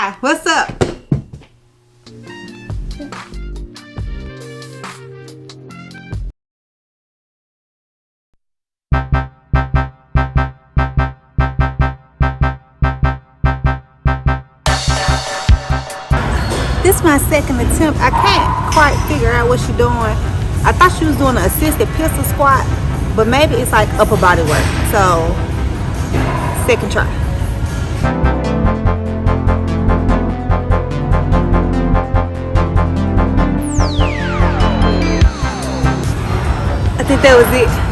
Hi, what's up? This is my second attempt. I can't quite figure out what she's doing. I thought she was doing an assisted pistol squat, but maybe it's like upper body work. So, second try. I think that was it.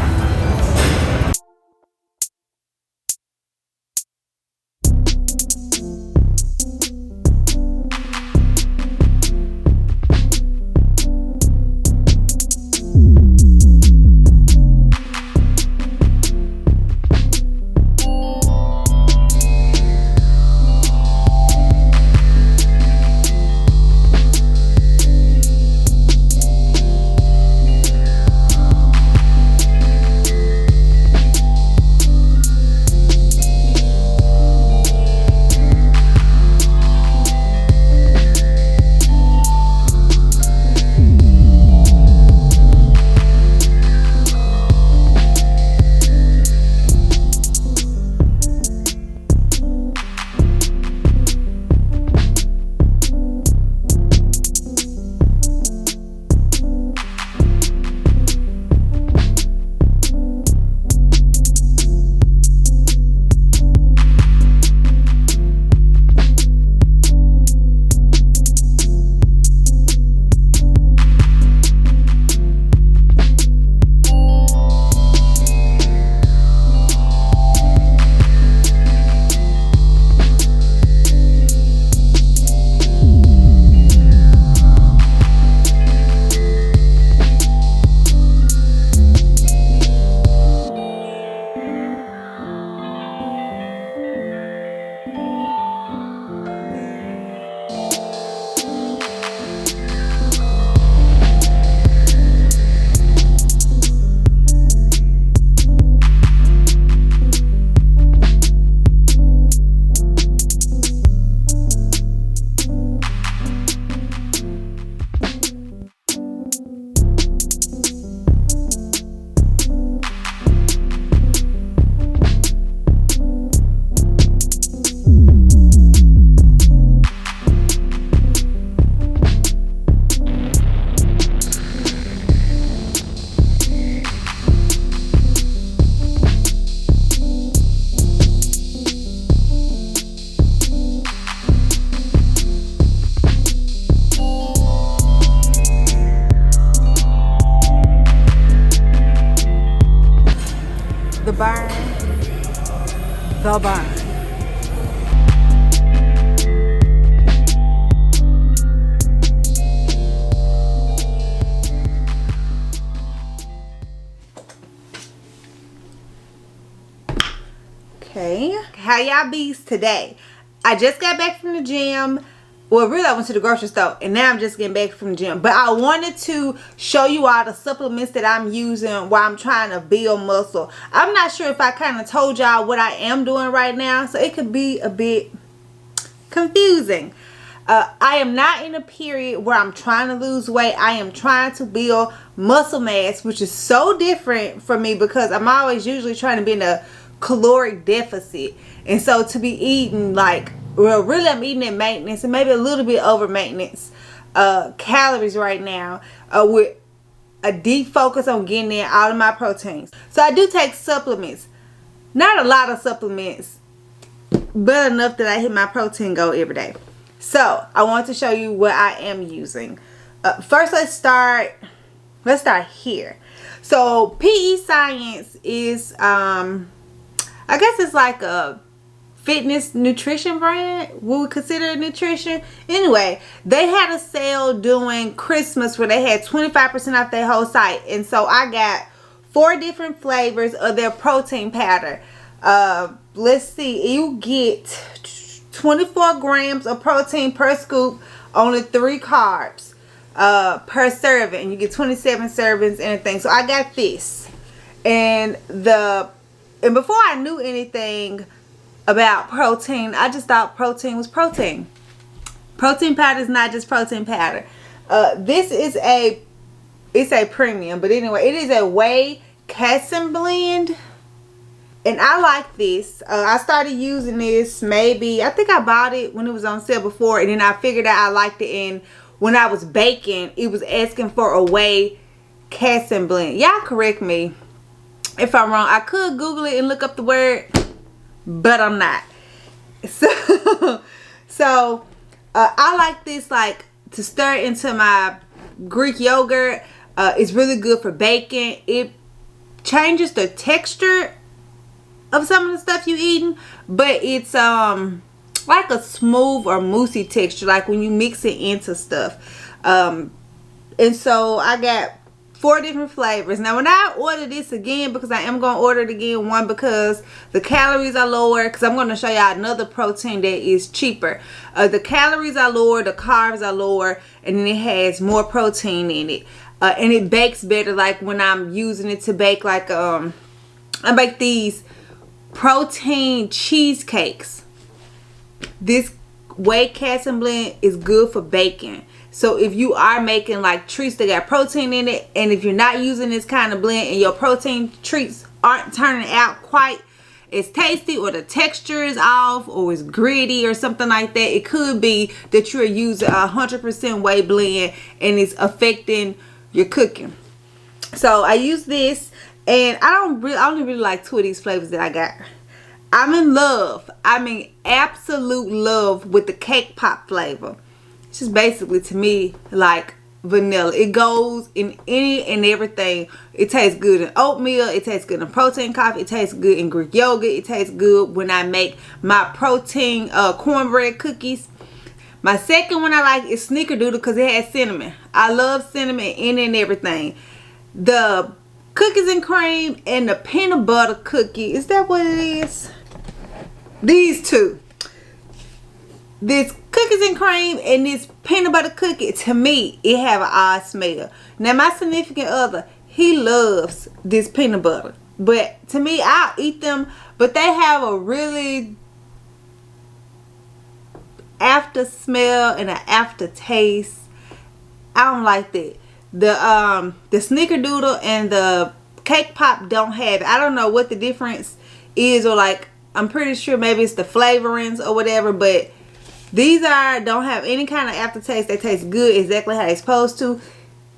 The burn. Okay, how y'all bees today? I just got back from the gym. Well, really I went to the grocery store and now I'm just getting back from the gym. But I wanted to show you all the supplements that I'm using while I'm trying to build muscle. I'm not sure if I kind of told y'all what I am doing right now, so it could be a bit confusing. I am not in a period where I'm trying to lose weight. I am trying to build muscle mass, which is so different from me because I'm always usually trying to be in a caloric deficit. And so to be eating like, well, really I'm eating at maintenance and maybe a little bit over maintenance calories right now with a deep focus on getting in all of my proteins. So I do take supplements. Not a lot of supplements, but enough that I hit my protein goal every day. So I want to show you what I am using. First, let's start here. So PE Science is I guess it's like a fitness nutrition brand. We would consider it nutrition. Anyway, they had a sale during Christmas where they had 25% off their whole site, and so I got 4 different flavors of their protein powder. Let's see, you get 24 grams of protein per scoop, only 3 carbs per serving, and you get 27 servings and everything. So I got this, and before I knew anything about protein, I just thought protein was protein. Protein powder is not just protein powder. This is it's a premium, but anyway, it is a whey casein blend. And I like this. I started using this I think I bought it when it was on sale before, and then I figured out I liked it, and when I was baking, it was asking for a whey casein blend. Y'all correct me if I'm wrong. I could Google it and look up the word, but I'm not. So I like this like to stir into my Greek yogurt. It's really good for baking. It changes the texture of some of the stuff you eating, but it's like a smooth or moussey texture, like when you mix it into stuff. And so I got 4 different flavors. Now when I order this again, because I am going to order it again, one, because the calories are lower, because I'm going to show y'all another protein that is cheaper. The calories are lower, the carbs are lower, and then it has more protein in it. And it bakes better, like when I'm using it to bake, like I bake these protein cheesecakes. This whey casein blend is good for baking. So if you are making like treats that got protein in it, and if you're not using this kind of blend and your protein treats aren't turning out quite as tasty, or the texture is off, or it's gritty or something like that, it could be that you're using 100% whey blend and it's affecting your cooking. So I use this, and I only really like 2 of these flavors that I got. I'm in love. I mean, absolute love with the cake pop flavor. It's just basically, to me, like vanilla. It goes in any and everything. It tastes good in oatmeal. It tastes good in protein coffee. It tastes good in Greek yogurt. It tastes good when I make my protein cornbread cookies. My second one I like is snickerdoodle, because it has cinnamon. I love cinnamon in it and everything. The cookies and cream and the peanut butter cookie, is that what it is? These two. This cookies and cream and this peanut butter cookie, to me, it have an odd smell. Now my significant other, he loves this peanut butter, but to me, I'll eat them, but they have a really after smell and an aftertaste. I don't like that. The snickerdoodle and the cake pop don't have it. I don't know what the difference is, or like, I'm pretty sure maybe it's the flavorings or whatever, but these don't have any kind of aftertaste. They taste good, exactly how they're supposed to.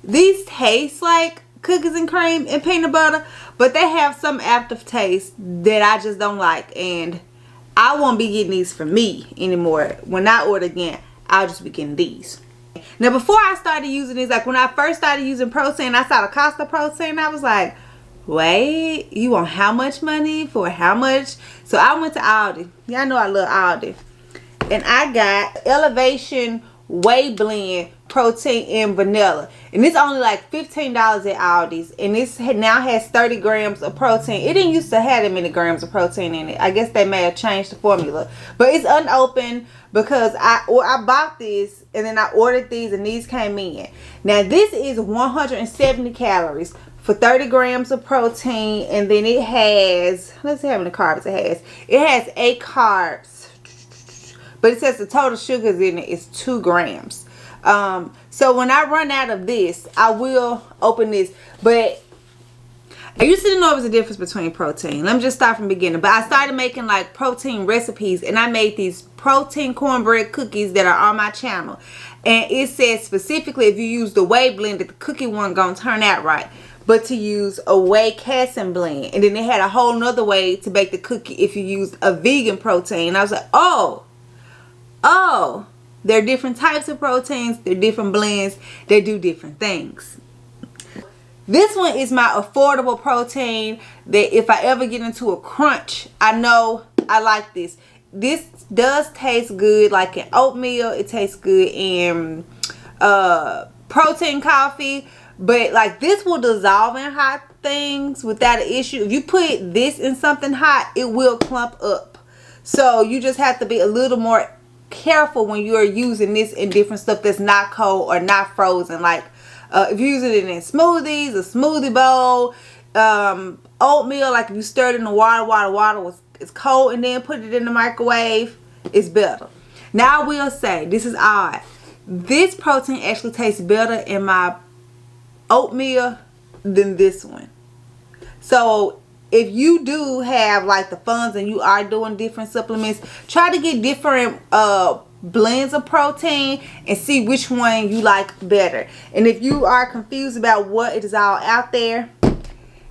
These taste like cookies and cream and peanut butter, but they have some aftertaste that I just don't like, and I won't be getting these for me anymore. When I order again, I'll just be getting these. Now before I started using these, like when I first started using protein, I saw the cost of protein. I was like, wait, you want how much money for how much? So I went to Aldi. Y'all know I love Aldi. And I got Elevation Whey Blend Protein and Vanilla. And it's only like $15 at Aldi's. And this now has 30 grams of protein. It didn't used to have that many grams of protein in it. I guess they may have changed the formula. But it's unopened, because I bought this and then I ordered these and these came in. Now this is 170 calories for 30 grams of protein, and then it has, let's see how many carbs it has. It has 8 carbs, but it says the total sugars in it is 2 grams. So when I run out of this, I will open this. But I used to know there was a difference between protein. Let me just start from the beginning. But I started making like protein recipes, and I made these protein cornbread cookies that are on my channel. And it says specifically, if you use the whey blend, that the cookie wasn't gonna turn out right, but to use a whey casein blend. And then they had a whole nother way to bake the cookie if you used a vegan protein. And I was like, oh, there are different types of proteins, there are different blends, they do different things. This one is my affordable protein that if I ever get into a crunch, I know I like this. This does taste good like in oatmeal. It tastes good in protein coffee. But like this will dissolve in hot things without an issue. If you put this in something hot, it will clump up. So you just have to be a little more careful when you are using this in different stuff that's not cold or not frozen. Like if you're using it in smoothies, a smoothie bowl, oatmeal, like if you stir it in the water was it's cold and then put it in the microwave, it's better. Now I will say, this is odd. This protein actually tastes better in my oatmeal than this one. So if you do have like the funds and you are doing different supplements, try to get different blends of protein and see which one you like better. And if you are confused about what it is all out there,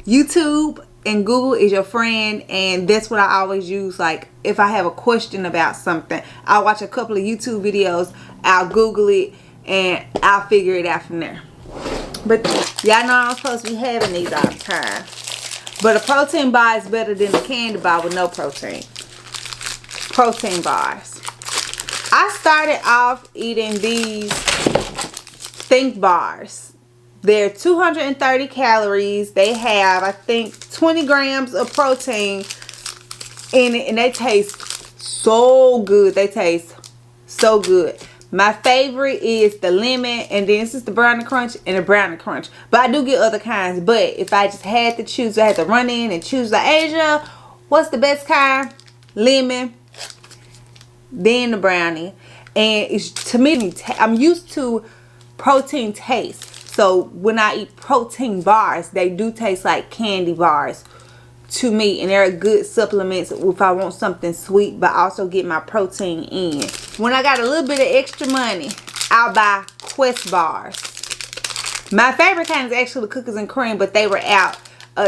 YouTube and Google is your friend, and that's what I always use. Like if I have a question about something, I'll watch a couple of YouTube videos, I'll Google it, and I'll figure it out from there. But y'all know I'm supposed to be having these all the time. But a protein bar is better than a candy bar with no protein. Protein bars. I started off eating these Think bars. They're 230 calories. They have, I think, 20 grams of protein in it. And they taste so good. They taste so good. My favorite is the lemon, and then this is the brownie crunch and the brownie crunch. But I do get other kinds. But if I just had to choose, I had to run in and choose like, Asia, what's the best kind? Lemon, then the brownie. And it's, to me, I'm used to protein taste. So when I eat protein bars, they do taste like candy bars to me, and they're good supplements if I want something sweet but also get my protein in. When I got a little bit of extra money, I'll buy Quest bars. My favorite kind is actually the cookies and cream, but they were out.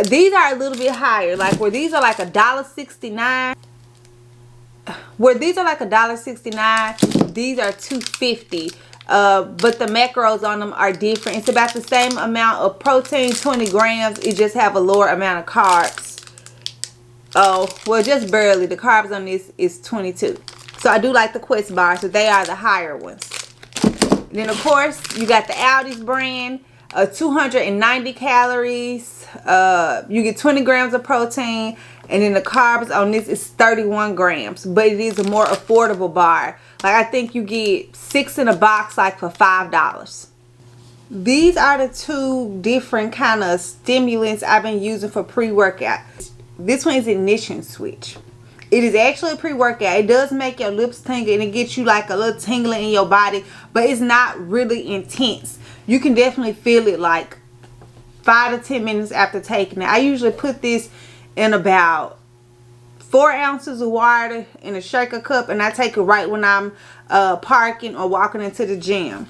These are a little bit higher, like where these are like $1.69. Where these are like $1.69, these are $2.50. But the macros on them are different. It's about the same amount of protein, 20 grams. It just have a lower amount of carbs. Oh, well, just barely. The carbs on this is 22. So I do like the Quest bars, so they are the higher ones. Then, of course, you got the Aldi's brand, 290 calories. You get 20 grams of protein, and then the carbs on this is 31 grams. But it is a more affordable bar. Like, I think you get 6 in a box, like for $5. These are the two different kind of stimulants I've been using for pre-workout. This one is Ignition Switch. It is actually a pre-workout. It does make your lips tingle, and it gets you like a little tingling in your body, but it's not really intense. You can definitely feel it like 5 to 10 minutes after taking it. I usually put this in about 4 ounces of water in a shaker cup, and I take it right when I'm parking or walking into the gym.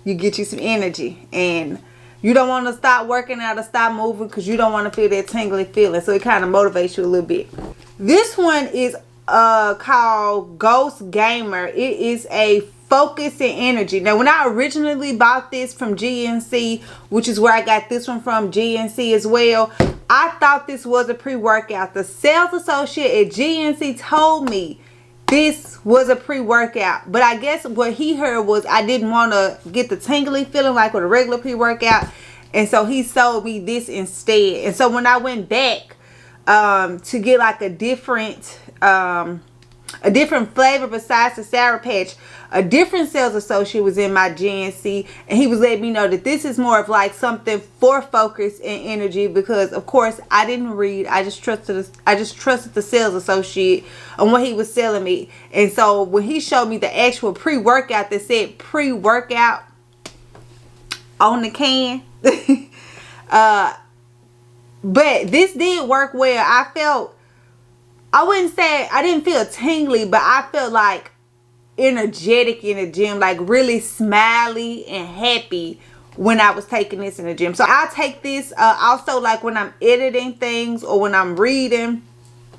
You get you some energy, and you don't want to stop working out or stop moving because you don't want to feel that tingly feeling. So it kind of motivates you a little bit. This one is called Ghost Gamer. It is a focus and energy. Now, when I originally bought this from GNC, which is where I got this one from, GNC as well, I thought this was a pre-workout. The sales associate at GNC told me this was a pre-workout, but I guess what he heard was I didn't want to get the tingly feeling like with a regular pre-workout, and so he sold me this instead. And so when I went back to get like a different flavor besides the Sour Patch, a different sales associate was in my GNC, and he was letting me know that this is more of like something for focus and energy, because of course I didn't read. I just trusted the sales associate on what he was selling me. And so when he showed me the actual pre-workout that said pre-workout on the can, but this did work well. I wouldn't say I didn't feel tingly, but I felt like energetic in the gym, like really smiley and happy when I was taking this in the gym. So I'll take this also like when I'm editing things or when I'm reading.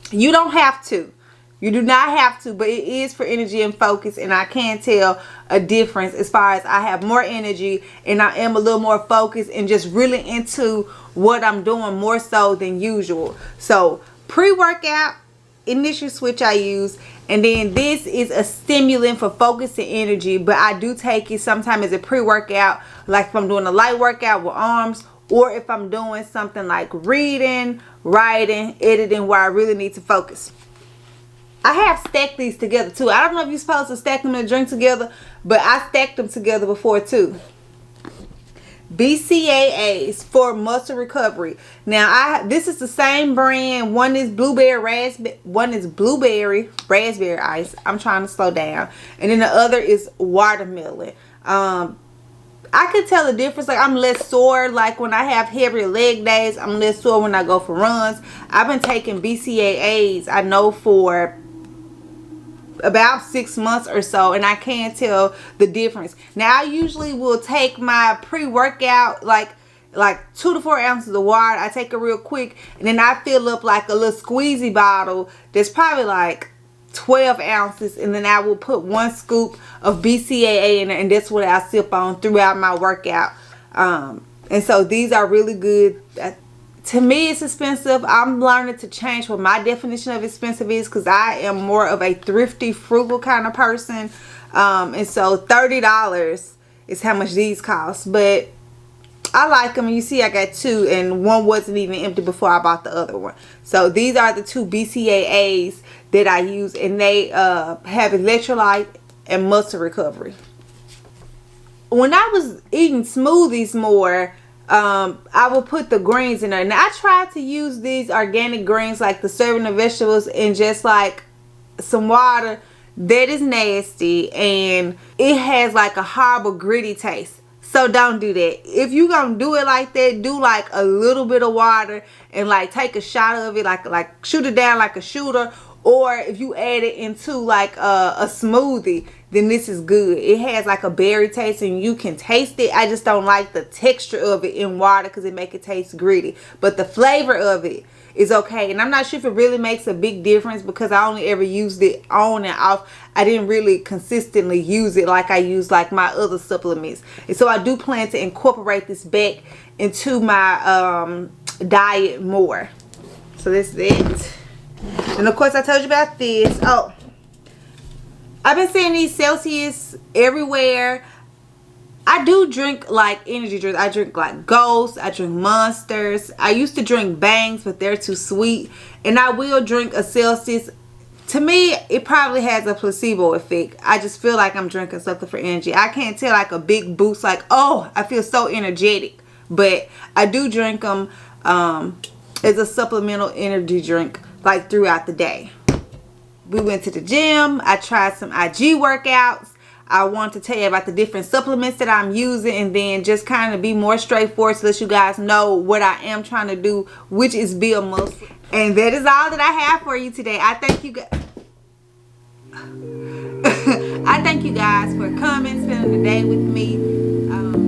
You don't have to. You do not have to, but it is for energy and focus, and I can tell a difference as far as I have more energy and I am a little more focused and just really into what I'm doing more so than usual. So pre-workout, Ignition Switch I use, and then this is a stimulant for focus and energy, but I do take it sometimes as a pre-workout, like if I'm doing a light workout with arms, or if I'm doing something like reading, writing, editing, where I really need to focus. I have stacked these together too. I don't know if you're supposed to stack them and drink together, but I stacked them together before too. BCAAs for muscle recovery. Now this is the same brand. One is blueberry raspberry, one is blueberry raspberry ice. I'm trying to slow down. And then the other is watermelon. I could tell the difference. Like, I'm less sore. Like, when I have heavier leg days, I'm less sore when I go for runs. I've been taking BCAAs, I know, for about 6 months or so, and I can't tell the difference. Now, I usually will take my pre-workout, like 2 to 4 ounces of water. I take it real quick, and then I fill up like a little squeezy bottle that's probably like 12 ounces, and then I will put 1 scoop of BCAA in it, and that's what I sip on throughout my workout. And so these are really good. To me, it's expensive. I'm learning to change what my definition of expensive is, because I am more of a thrifty, frugal kind of person. And so $30 is how much these cost. But I like them. You see, I got 2, and one wasn't even empty before I bought the other one. So these are the 2 BCAAs that I use, and they have electrolyte and muscle recovery. When I was eating smoothies more, I would put the greens in there. Now, I tried to use these organic greens, like the serving of vegetables, and just like some water. That is nasty, and it has like a horrible gritty taste. So don't do that. If you gonna do it like that, do like a little bit of water and like take a shot of it, like shoot it down like a shooter. Or if you add it into like a smoothie, then this is good. It has like a berry taste, and you can taste it. I just don't like the texture of it in water, because it make it taste gritty. But the flavor of it is okay. And I'm not sure if it really makes a big difference, because I only ever used it on and off. I didn't really consistently use it like I use like my other supplements. And so I do plan to incorporate this back into my diet more. So this is it. And of course, I told you about this. Oh, I've been seeing these Celsius everywhere. I do drink like energy drinks. I drink like Ghosts. I drink Monsters. I used to drink Bangs, but they're too sweet. And I will drink a Celsius. To me, it probably has a placebo effect. I just feel like I'm drinking something for energy. I can't tell like a big boost, like, oh, I feel so energetic. But I do drink them as a supplemental energy drink, like throughout the day. We went to the gym. I tried some IG workouts. I want to tell you about the different supplements that I'm using, and then just kind of be more straightforward to let you guys know what I am trying to do, which is build muscle. And that is all that I have for you today. I thank you guys. I thank you guys for coming, spending the day with me.